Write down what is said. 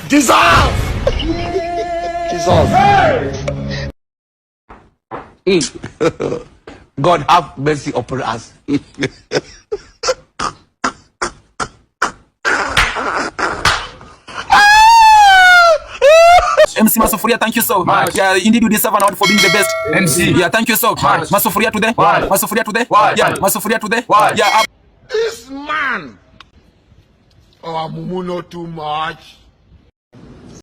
Jesus! Jesus. God have mercy upon us. MC Masufuria, thank you so much. Yeah, indeed you deserve an award for being the best MC. Yeah, thank you so much. Masufuria today. Masufuria today. Yeah, Masufuria today. Yeah. This man. Oh, Mumu, not too much.